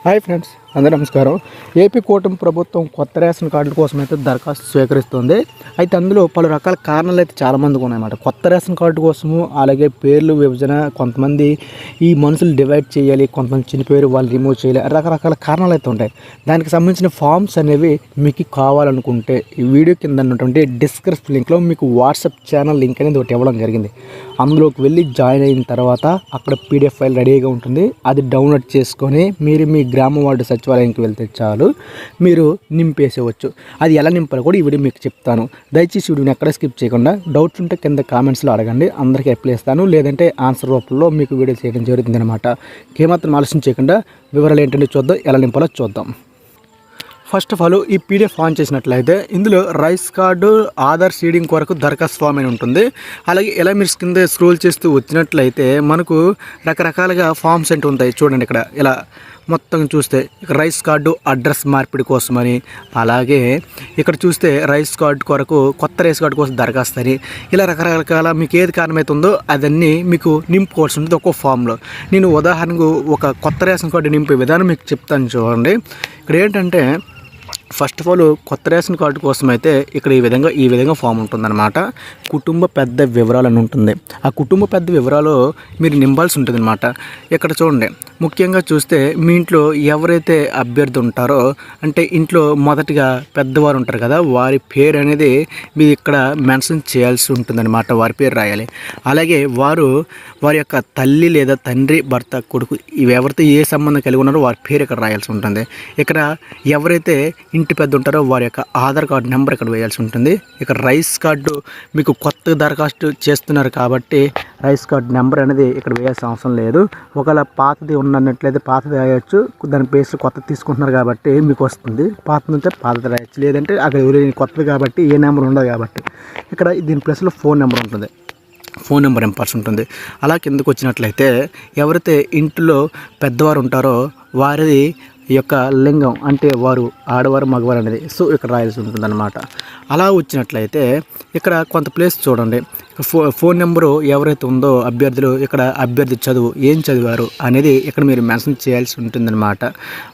Hi friends, అందరూ నమస్కారం. AP కూటమి ప్రభుత్వం కొత్త రేషన్ కార్డుల కోసం అయితే దరఖాస్తు స్వీకరిస్తుంది. అయితే అందులో పలు రకాల కారణాలు అయితే చాలామందికి ఉన్నాయన్నమాట. కొత్త రేషన్ కార్డు కోసము, అలాగే పేర్లు విభజన, కొంతమంది ఈ మనుషులు డివైడ్ చేయాలి, కొంతమంది చనిపోయారు వాళ్ళు రిమూవ్ చేయాలి, రకరకాల కారణాలు అయితే ఉంటాయి. దానికి సంబంధించిన ఫామ్స్ అనేవి మీకు కావాలనుకుంటే ఈ వీడియో కింద ఉన్నటువంటి డిస్క్రిప్షన్ లింక్లో మీకు వాట్సాప్ ఛానల్ లింక్ అనేది ఒకటి ఇవ్వడం జరిగింది. అందులోకి వెళ్ళి జాయిన్ అయిన తర్వాత అక్కడ పీడిఎఫ్ ఫైల్ రెడీగా ఉంటుంది. అది డౌన్లోడ్ చేసుకొని మీరు మీ గ్రామ వార్డు సచివాలయానికి వెళ్తే చాలు, మీరు నింపేసేవచ్చు. అది ఎలా నింపాలో కూడా ఈ వీడియో మీకు చెప్తాను. దయచేసి వీడియోని ఎక్కడ స్కిప్ చేయకుండా, డౌట్స్ ఉంటే కింద కామెంట్స్లో అడగండి, అందరికీ రిప్లై ఇస్తాను. లేదంటే ఆన్సర్ రూపంలో మీకు వీడియో చేయడం జరుగుతుంది అనమాట. ఏమాత్రం ఆలస్యం చేయకుండా వివరాలు ఏంటంటే చూద్దాం, ఎలా నింపాలో చూద్దాం. ఫస్ట్ ఆఫ్ ఆల్ ఈ పీడిఎఫ్ ఆన్ చేసినట్లయితే ఇందులో రైస్ కార్డు, ఆధార్ సీడింగ్ కొరకు దరఖాస్తు ఫామ్ అని ఉంటుంది. అలాగే ఇలా మీరు కింద స్క్రోల్ చేస్తూ వచ్చినట్లయితే మనకు రకరకాలుగా ఫామ్స్ అంటూ ఉంటాయి. చూడండి, ఇక్కడ ఇలా మొత్తం చూస్తే రైస్ కార్డు అడ్రస్ మార్పిడి కోసమని, అలాగే ఇక్కడ చూస్తే రైస్ కార్డు కొరకు కొత్త రైస్ కార్డు కోసం దరఖాస్తు అని, ఇలా రకరకాల మీకు ఏది కారణమవుతుందో అదన్నీ మీకు నింపుకోవాల్సి ఉంటుంది ఒక్కో ఫామ్లో. నేను ఉదాహరణకు ఒక కొత్త రేషన్ కార్డు నింపే విధానం మీకు చెప్తాను చూడండి. ఇక్కడ ఏంటంటే ఫస్ట్ ఆఫ్ ఆల్ కొత్త రేషన్ కార్డు కోసం అయితే ఇక్కడ ఈ విధంగా ఫామ్ ఉంటుందన్నమాట. కుటుంబ పెద్ద వివరాలు అని ఉంటుంది. ఆ కుటుంబ పెద్ద వివరాలు మీరు నింపాల్సి ఉంటుంది అనమాట. ఇక్కడ చూడండి, ముఖ్యంగా చూస్తే మీ ఇంట్లో ఎవరైతే అభ్యర్థి ఉంటారో, అంటే ఇంట్లో మొదటిగా పెద్దవారు ఉంటారు కదా, వారి పేరు అనేది మీరు ఇక్కడ మెన్షన్ చేయాల్సి ఉంటుందన్నమాట. వారి పేరు రాయాలి. అలాగే వారి యొక్క తల్లి లేదా తండ్రి, భర్త, కొడుకు ఇవి ఎవరితో ఏ సంబంధం కలిగి ఉన్నారో వారి పేరు ఇక్కడ రాయాల్సి ఉంటుంది. ఇక్కడ ఎవరైతే ఇంటి పెద్ద ఉంటారో వారి యొక్క ఆధార్ కార్డు నెంబర్ ఇక్కడ వేయాల్సి ఉంటుంది. ఇక్కడ రైస్ కార్డు మీకు కొత్త దరఖాస్తు చేస్తున్నారు కాబట్టి రైస్ కార్డు నెంబర్ అనేది ఇక్కడ వేయాల్సిన అవసరం లేదు. ఒకవేళ పాతది ఉన్నట్లయితే పాతది రాయొచ్చు, దాని ప్లేస్ కొత్తది తీసుకుంటున్నారు కాబట్టి మీకు వస్తుంది. పాతది ఉంటే పాతది రాయొచ్చు, లేదంటే అక్కడ కొత్తది కాబట్టి ఏ నెంబర్ ఉండదు కాబట్టి ఇక్కడ దీని ప్లేస్లో ఫోన్ నెంబర్ ఉంటుంది. ఫోన్ నెంబర్ ఇంపార్టెంట్ ఉంటుంది. అలా కిందకు వచ్చినట్లయితే ఎవరైతే ఇంట్లో పెద్దవారు ఉంటారో వారిది యొక్క లింగం, అంటే వారు ఆడవారు మగవారు అనేది ఇక్కడ రాయాల్సి ఉంటుందన్నమాట. అలా వచ్చినట్లయితే ఇక్కడ కొంత ప్లేస్ చూడండి, ఫోన్ నెంబరు ఎవరైతే ఉందో అభ్యర్థులు, ఇక్కడ అభ్యర్థి చదువు ఏం చదివారు అనేది ఇక్కడ మీరు మెన్షన్ చేయాల్సి ఉంటుందన్నమాట.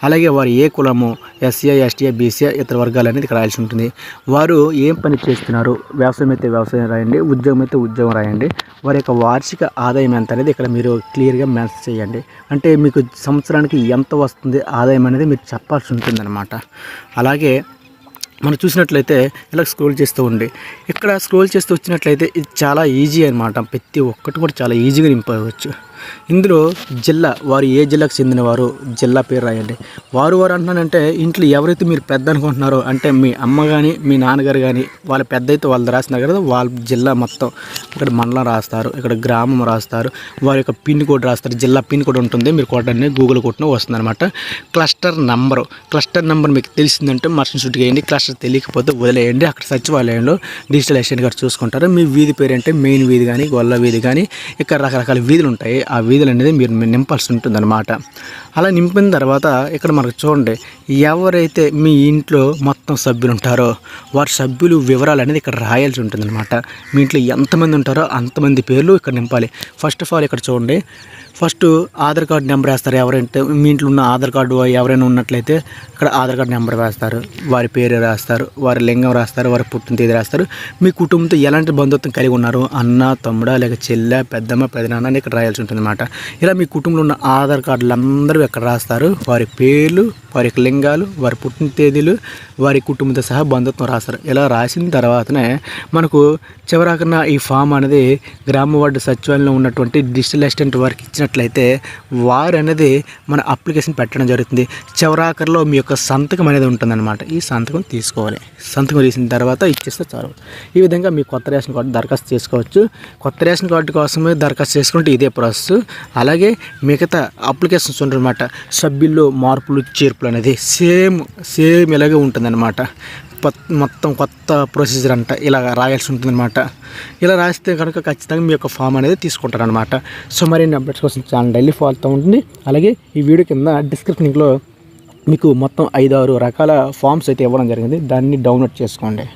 అలాగే వారు ఏ కులము, ఎస్సీ, ఎస్టీ, బీసీ, ఇతర వర్గాలు అనేది ఇక్కడ రాయాల్సి ఉంటుంది. వారు ఏం పని చేస్తున్నారు, వ్యవసాయం అయితే వ్యవసాయం రాయండి, ఉద్యోగం అయితే ఉద్యోగం రాయండి. వారి యొక్క వార్షిక ఆదాయం ఎంత అనేది ఇక్కడ మీరు క్లియర్గా మెన్షన్ చేయండి. అంటే మీకు సంవత్సరానికి ఎంత వస్తుంది ఆదాయం అనేది మీరు చెప్పాల్సి ఉంటుందన్నమాట. అలాగే మనం చూసినట్లయితే ఇలా స్క్రోల్ చేస్తూ ఉండి ఇక్కడ స్క్రోల్ చేస్తూ వచ్చినట్లయితే ఇది చాలా ఈజీ అనమాట. ప్రతి ఒక్కటి కూడా చాలా ఈజీగా నింపవచ్చు. ఇందులో జిల్లా, వారు ఏ జిల్లాకు చెందినవారు జిల్లా పేరు రాయండి. వారు అంటున్నానంటే ఇంట్లో ఎవరైతే మీరు పెద్ద అనుకుంటున్నారో, అంటే మీ అమ్మ కానీ మీ నాన్నగారు కానీ వాళ్ళ పెద్ద అయితే వాళ్ళు రాస్తున్నారు కదా, వాళ్ళ జిల్లా మొత్తం ఇక్కడ మండలం రాస్తారు, ఇక్కడ గ్రామం రాస్తారు, వారి యొక్క పిన్ కోడ్ రాస్తారు. జిల్లా పిన్ కోడ్ ఉంటుంది, మీరు కొట్టండి, గూగుల్ కొట్టిన వస్తుంది అనమాట. క్లస్టర్ నెంబర్ మీకు తెలిసిందంటే మర్షన్ షూట్ చేయండి, క్లస్టర్ తెలియకపోతే వదిలేయండి. అక్కడ సచివాలయంలో డిజిటల్ అసిస్టెంట్ గారు చూసుకుంటారు. మీ వీధి పేరు అంటే మెయిన్ వీధి కానీ గొల్ల వీధి కానీ ఇక్కడ రకరకాల వీధులు ఉంటాయి. ఆ వీధులు అనేది మీరు నింపాల్సి ఉంటుందన్నమాట. అలా నింపిన తర్వాత ఇక్కడ మనకు చూడండి, ఎవరైతే మీ ఇంట్లో మొత్తం సభ్యులు ఉంటారో వారి సభ్యులు వివరాలు అనేది ఇక్కడ రాయాల్సి ఉంటుందన్నమాట. మీ ఇంట్లో ఎంతమంది ఉంటారో అంతమంది పేర్లు ఇక్కడ నింపాలి. ఫస్ట్ ఆఫ్ ఆల్ ఇక్కడ చూడండి, ఫస్ట్ ఆధార్ కార్డు నెంబర్ వేస్తారు. ఎవరైతే మీ ఇంట్లో ఉన్న ఆధార్ కార్డు ఎవరైనా ఉన్నట్లయితే ఇక్కడ ఆధార్ కార్డు నెంబర్ వేస్తారు, వారి పేరు రాస్తారు, వారి లింగం రాస్తారు, వారి పుట్టిన తేదీ రాస్తారు. మీ కుటుంబంతో ఎలాంటి బంధుత్వం కలిగి ఉన్నారు, అన్న, తమ్ముడా, లేక చెల్లె, పెద్దమ్మ, పెదనాన్న అని ఇక్కడ రాయాల్సి ఉంటుందన్నమాట. ఇలా మీ కుటుంబంలో ఉన్న ఆధార్ కార్డులు అందరూ ఇక్కడ రాస్తారు. వారి పేర్లు, వారి యొక్క లింగాలు, వారి పుట్టిన తేదీలు, వారి కుటుంబంతో సహా బంధుత్వం రాస్తారు. ఇలా రాసిన తర్వాతనే మనకు చివరాకన్నా ఈ ఫామ్ అనేది గ్రామ వార్డు సచివాలయంలో ఉన్నటువంటి డిజిటల్ అసిస్టెంట్ వారికి ఇచ్చినట్లయితే వారు అనేది మన అప్లికేషన్ పెట్టడం జరుగుతుంది. చివరాకర్లో మీ యొక్క సంతకం అనేది ఉంటుందన్నమాట. ఈ సంతకం తీసుకోవాలి. సంతకం తీసిన తర్వాత ఇచ్చేస్తే చాలు. ఈ విధంగా మీ కొత్త రేషన్ కార్డు దరఖాస్తు చేసుకోవచ్చు. కొత్త రేషన్ కార్డు కోసమే దరఖాస్తు చేసుకుంటే ఇదే ప్రాసెస్. అలాగే మిగతా అప్లికేషన్స్ ఉంటారన్నమాట. సభ్యుల్లో మార్పులు చేర్పులు అనేది సేమ్ ఇలాగే ఉంటుందన్నమాట. మొత్తం కొత్త ప్రొసీజర్ అంట ఇలా రాయాల్సి ఉంటుందన్నమాట. ఇలా రాస్తే కనుక ఖచ్చితంగా మీ యొక్క ఫామ్ అనేది తీసుకుంటారనమాట. సో మరిన్ని అప్డేట్స్ కోసం ఛానల్ డైలీ ఫాలో అవుతూ ఉంటుంది. అలాగే ఈ వీడియో కింద డిస్క్రిప్షన్ లింక్లో మీకు మొత్తం 5-6 రకాల ఫామ్స్ అయితే ఇవ్వడం జరిగింది. దాన్ని డౌన్లోడ్ చేసుకోండి.